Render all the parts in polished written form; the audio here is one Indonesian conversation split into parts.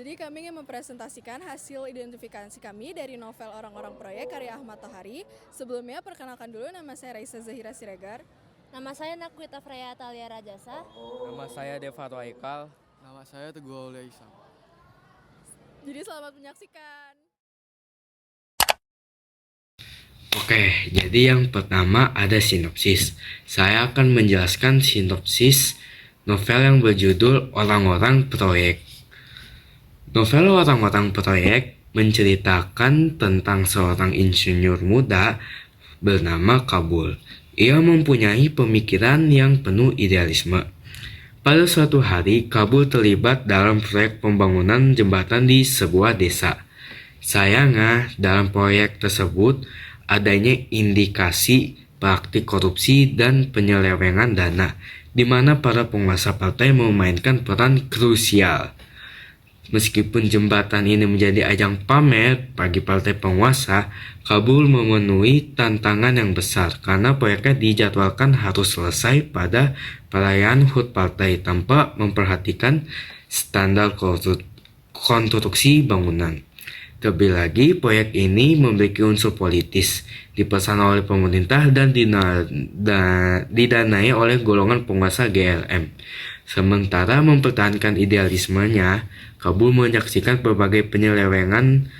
Jadi kami ingin mempresentasikan hasil identifikasi kami dari novel Orang-Orang Proyek karya Ahmad Tohari. Sebelumnya perkenalkan dulu, nama saya Raisa Zahira Siregar. Nama saya Nakwita Freya Talia Rajasa. Nama saya Deva Haikal. Nama saya Teguh Aulia Ihsan. Jadi selamat menyaksikan. Oke, jadi yang pertama ada sinopsis. Saya akan menjelaskan sinopsis novel yang berjudul Orang-Orang Proyek. Novel Orang-Orang Proyek menceritakan tentang seorang insinyur muda bernama Kabul. Ia mempunyai pemikiran yang penuh idealisme. Pada suatu hari, Kabul terlibat dalam proyek pembangunan jembatan di sebuah desa. Sayangnya, dalam proyek tersebut adanya indikasi praktik korupsi dan penyelewengan dana, di mana para penguasa partai memainkan peran krusial. Meskipun jembatan ini menjadi ajang pamer bagi partai penguasa, Kabul memenuhi tantangan yang besar karena proyeknya dijadwalkan harus selesai pada perayaan HUT partai tanpa memperhatikan standar konstruksi bangunan. Terlebih lagi, proyek ini memiliki unsur politis, dipesan oleh pemerintah dan didanai oleh golongan penguasa GLM. Sementara mempertahankan idealismenya, Kabul menyaksikan berbagai penyelewengan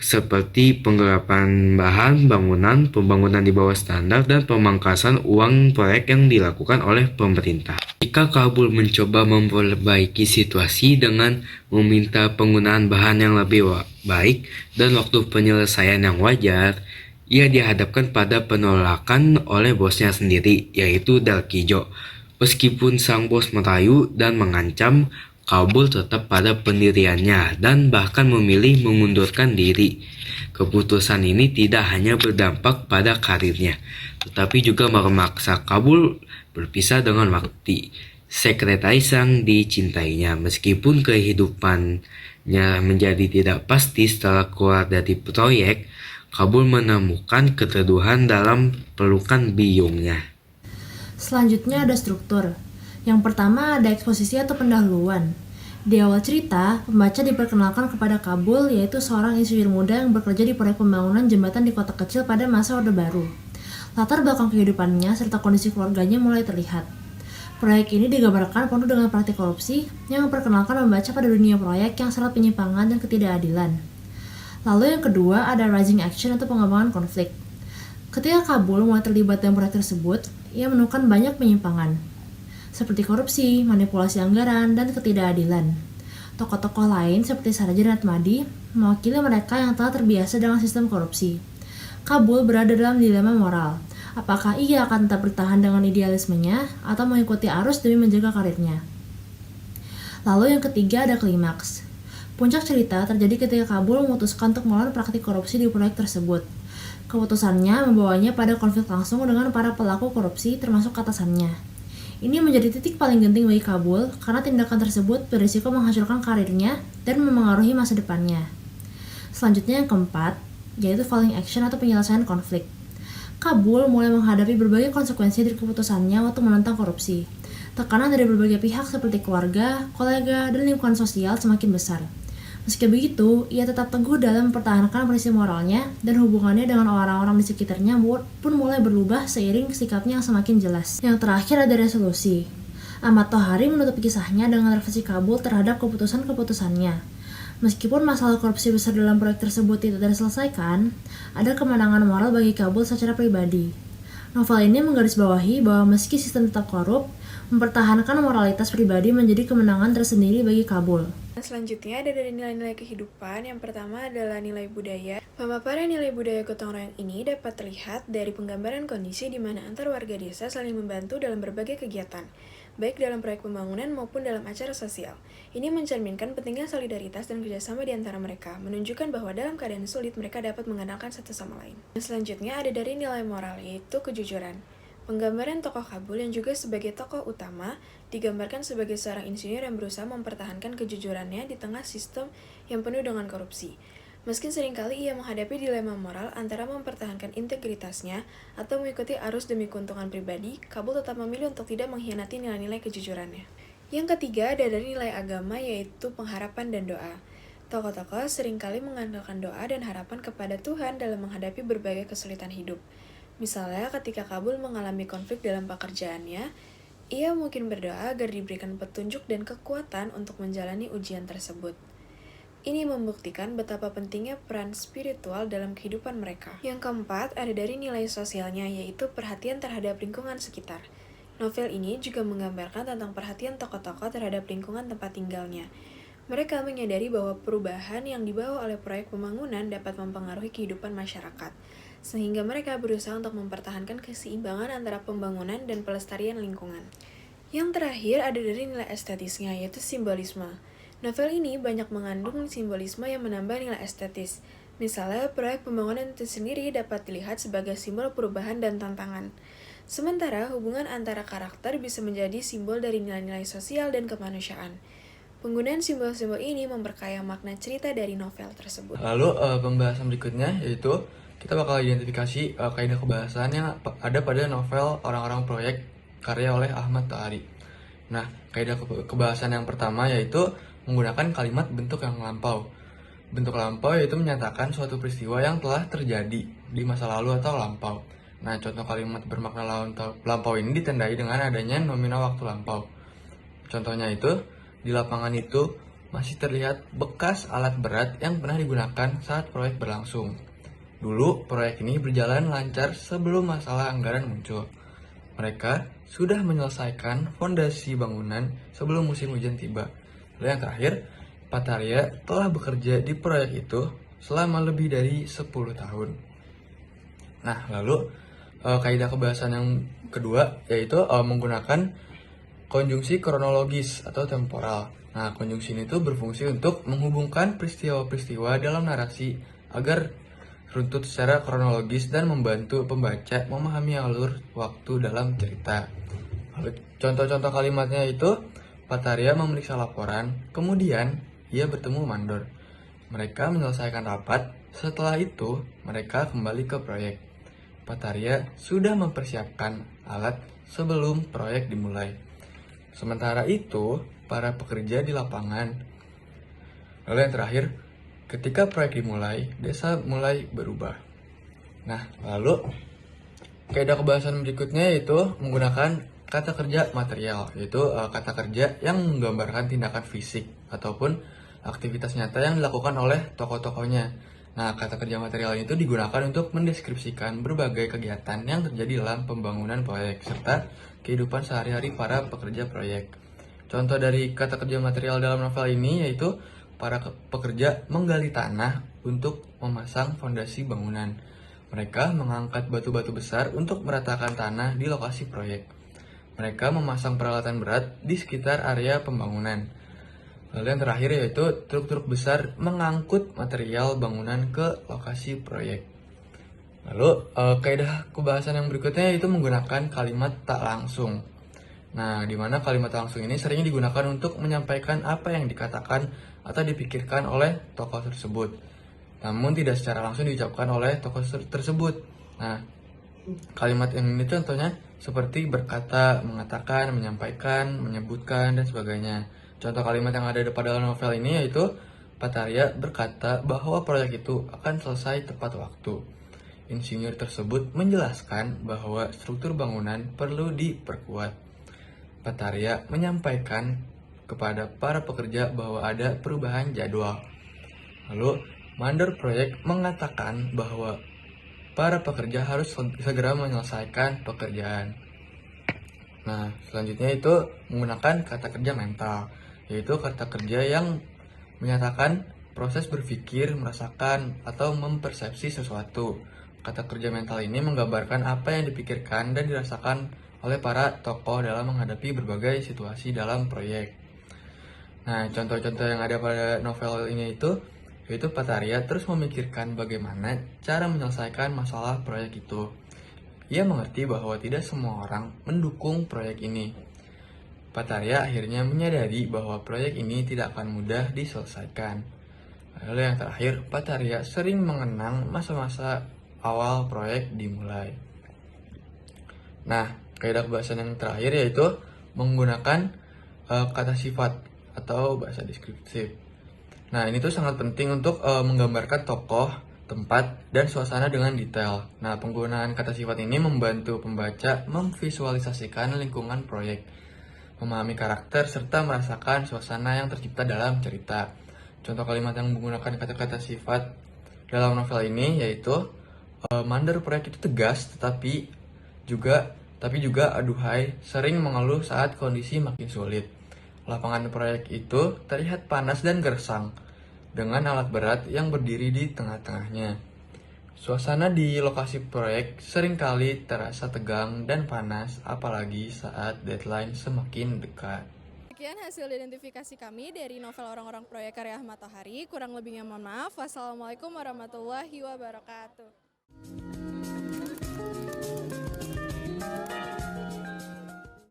seperti penggelapan bahan bangunan, pembangunan di bawah standar, dan pemangkasan uang proyek yang dilakukan oleh pemerintah. Jika Kabul mencoba memperbaiki situasi dengan meminta penggunaan bahan yang lebih baik dan waktu penyelesaian yang wajar, ia dihadapkan pada penolakan oleh bosnya sendiri, yaitu Dalkijo. Meskipun sang bos merayu dan mengancam, Kabul tetap pada pendiriannya dan bahkan memilih mengundurkan diri. Keputusan ini tidak hanya berdampak pada karirnya, tetapi juga memaksa Kabul berpisah dengan Wakti, sekretaris yang dicintainya. Meskipun kehidupannya menjadi tidak pasti setelah keluar dari proyek, Kabul menemukan keteduhan dalam pelukan biyungnya. Selanjutnya ada struktur. Yang pertama ada eksposisi atau pendahuluan. Di awal cerita, pembaca diperkenalkan kepada Kabul, yaitu seorang insinyur muda yang bekerja di proyek pembangunan jembatan di kota kecil pada masa Orde Baru. Latar belakang kehidupannya serta kondisi keluarganya mulai terlihat. Proyek ini digambarkan penuh dengan praktik korupsi yang memperkenalkan membaca pada dunia proyek yang syarat penyimpangan dan ketidakadilan. Lalu yang kedua ada rising action atau pengembangan konflik. Ketika Kabul mulai terlibat dalam proyek tersebut, ia menemukan banyak penyimpangan, seperti korupsi, manipulasi anggaran, dan ketidakadilan. Tokoh-tokoh lain seperti Sarja dan Atmadi mewakili mereka yang telah terbiasa dengan sistem korupsi. Kabul berada dalam dilema moral. Apakah ia akan tetap bertahan dengan idealismenya atau mengikuti arus demi menjaga karirnya? Lalu yang ketiga ada klimaks. Puncak cerita terjadi ketika Kabul memutuskan untuk melawan praktik korupsi di proyek tersebut. Keputusannya membawanya pada konflik langsung dengan para pelaku korupsi termasuk atasannya. Ini menjadi titik paling genting bagi Kabul karena tindakan tersebut berisiko menghancurkan karirnya dan memengaruhi masa depannya. Selanjutnya yang keempat, yaitu falling action atau penyelesaian konflik. Kabul mulai menghadapi berbagai konsekuensi dari keputusannya waktu menentang korupsi. Tekanan dari berbagai pihak seperti keluarga, kolega, dan lingkungan sosial semakin besar. Meski begitu, ia tetap teguh dalam mempertahankan prinsip moralnya dan hubungannya dengan orang-orang di sekitarnya pun mulai berubah seiring sikapnya yang semakin jelas. Yang terakhir ada resolusi. Ahmad Tohari menutup kisahnya dengan refleksi Kabul terhadap keputusan-keputusannya. Meskipun masalah korupsi besar dalam proyek tersebut tidak terselesaikan, ada kemenangan moral bagi Kabul secara pribadi. Novel ini menggarisbawahi bahwa meski sistem tetap korup, mempertahankan moralitas pribadi menjadi kemenangan tersendiri bagi Kabul. Selanjutnya ada dari nilai-nilai kehidupan. Yang pertama adalah nilai budaya. Pemaparan nilai budaya gotong royong ini dapat terlihat dari penggambaran kondisi di mana antar warga desa saling membantu dalam berbagai kegiatan, baik dalam proyek pembangunan maupun dalam acara sosial. Ini mencerminkan pentingnya solidaritas dan kerjasama di antara mereka, menunjukkan bahwa dalam keadaan sulit mereka dapat mengandalkan satu sama lain. Selanjutnya ada dari nilai moral, yaitu kejujuran. Penggambaran tokoh Kabul yang juga sebagai tokoh utama digambarkan sebagai seorang insinyur yang berusaha mempertahankan kejujurannya di tengah sistem yang penuh dengan korupsi. Meski seringkali ia menghadapi dilema moral antara mempertahankan integritasnya atau mengikuti arus demi keuntungan pribadi, Kabul tetap memilih untuk tidak mengkhianati nilai-nilai kejujurannya. Yang ketiga ada dari nilai agama, yaitu pengharapan dan doa. Tokoh-tokoh seringkali mengandalkan doa dan harapan kepada Tuhan dalam menghadapi berbagai kesulitan hidup. Misalnya ketika Kabul mengalami konflik dalam pekerjaannya, ia mungkin berdoa agar diberikan petunjuk dan kekuatan untuk menjalani ujian tersebut. Ini membuktikan betapa pentingnya peran spiritual dalam kehidupan mereka. Yang keempat, ada dari nilai sosialnya, yaitu perhatian terhadap lingkungan sekitar. Novel ini juga menggambarkan tentang perhatian tokoh-tokoh terhadap lingkungan tempat tinggalnya. Mereka menyadari bahwa perubahan yang dibawa oleh proyek pembangunan dapat mempengaruhi kehidupan masyarakat, sehingga mereka berusaha untuk mempertahankan keseimbangan antara pembangunan dan pelestarian lingkungan. Yang terakhir ada dari nilai estetisnya, yaitu simbolisme. Novel ini banyak mengandung simbolisme yang menambah nilai estetis. Misalnya, proyek pembangunan itu sendiri dapat dilihat sebagai simbol perubahan dan tantangan. Sementara, hubungan antara karakter bisa menjadi simbol dari nilai-nilai sosial dan kemanusiaan. Penggunaan simbol-simbol ini memperkaya makna cerita dari novel tersebut. Lalu pembahasan berikutnya yaitu kita bakal identifikasi kaidah kebahasan yang ada pada novel Orang-Orang Proyek karya oleh Ahmad Tohari. Nah, kaidah kebahasan yang pertama yaitu menggunakan kalimat bentuk yang lampau. Bentuk lampau yaitu menyatakan suatu peristiwa yang telah terjadi di masa lalu atau lampau. Nah, contoh kalimat bermakna lampau ini ditandai dengan adanya nominal waktu lampau. Contohnya itu, di lapangan itu masih terlihat bekas alat berat yang pernah digunakan saat proyek berlangsung. Dulu, proyek ini berjalan lancar sebelum masalah anggaran muncul. Mereka sudah menyelesaikan fondasi bangunan sebelum musim hujan tiba. Lalu yang terakhir, Pataria telah bekerja di proyek itu selama lebih dari 10 tahun. Nah, lalu kaidah kebahasan yang kedua yaitu menggunakan konjungsi kronologis atau temporal. Nah, konjungsi ini tuh berfungsi untuk menghubungkan peristiwa-peristiwa dalam narasi agar runtut secara kronologis dan membantu pembaca memahami alur waktu dalam cerita. Lalu, contoh-contoh kalimatnya itu, Pataria memeriksa laporan, kemudian ia bertemu mandor. Mereka menyelesaikan rapat, setelah itu mereka kembali ke proyek. Pataria sudah mempersiapkan alat sebelum proyek dimulai. Sementara itu, para pekerja di lapangan. Lalu yang terakhir, ketika proyek dimulai, desa mulai berubah. Nah, lalu kaidah kebahasan berikutnya yaitu menggunakan kata kerja material, yaitu kata kerja yang menggambarkan tindakan fisik ataupun aktivitas nyata yang dilakukan oleh tokoh-tokohnya. Nah, kata kerja material itu digunakan untuk mendeskripsikan berbagai kegiatan yang terjadi dalam pembangunan proyek serta kehidupan sehari-hari para pekerja proyek. Contoh dari kata kerja material dalam novel ini yaitu para pekerja menggali tanah untuk memasang fondasi bangunan. Mereka mengangkat batu-batu besar untuk meratakan tanah di lokasi proyek. Mereka memasang peralatan berat di sekitar area pembangunan. Lalu yang terakhir yaitu truk-truk besar mengangkut material bangunan ke lokasi proyek. Lalu kaidah kebahasan yang berikutnya yaitu menggunakan kalimat tak langsung. Nah, di mana kalimat tak langsung ini sering digunakan untuk menyampaikan apa yang dikatakan atau dipikirkan oleh tokoh tersebut, namun tidak secara langsung diucapkan oleh tokoh tersebut. Nah, kalimat yang ini contohnya seperti berkata, mengatakan, menyampaikan, menyebutkan, dan sebagainya. Contoh kalimat yang ada pada novel ini yaitu Pataria berkata bahwa proyek itu akan selesai tepat waktu. Insinyur tersebut menjelaskan bahwa struktur bangunan perlu diperkuat. Pataria menyampaikan kepada para pekerja bahwa ada perubahan jadwal. Lalu, mandor proyek mengatakan bahwa para pekerja harus segera menyelesaikan pekerjaan. Nah, selanjutnya itu menggunakan kata kerja mental, yaitu kata kerja yang menyatakan proses berpikir, merasakan, atau mempersepsi sesuatu. Kata kerja mental ini menggambarkan apa yang dipikirkan dan dirasakan oleh para tokoh dalam menghadapi berbagai situasi dalam proyek. Nah, contoh-contoh yang ada pada novel ini yaitu Pataria terus memikirkan bagaimana cara menyelesaikan masalah proyek itu. Ia mengerti bahwa tidak semua orang mendukung proyek ini. Pataria akhirnya menyadari bahwa proyek ini tidak akan mudah diselesaikan. Lalu yang terakhir, Pataria sering mengenang masa-masa awal proyek dimulai. Nah, kaidah kebahasan yang terakhir yaitu menggunakan kata sifat atau bahasa deskriptif. Nah, ini tuh sangat penting untuk menggambarkan tokoh, tempat, dan suasana dengan detail. Nah, penggunaan kata sifat ini membantu pembaca memvisualisasikan lingkungan proyek, memahami karakter, serta merasakan suasana yang tercipta dalam cerita. Contoh kalimat yang menggunakan kata-kata sifat dalam novel ini yaitu mandar proyek itu tegas, tapi juga aduhai, sering mengeluh saat kondisi makin sulit. Lapangan proyek itu terlihat panas dan gersang, dengan alat berat yang berdiri di tengah-tengahnya. Suasana di lokasi proyek seringkali terasa tegang dan panas, apalagi saat deadline semakin dekat. Sekian hasil identifikasi kami dari novel Orang-Orang Proyek karya Ahmad Tohari. Kurang lebihnya mohon maaf. Wassalamualaikum warahmatullahi wabarakatuh.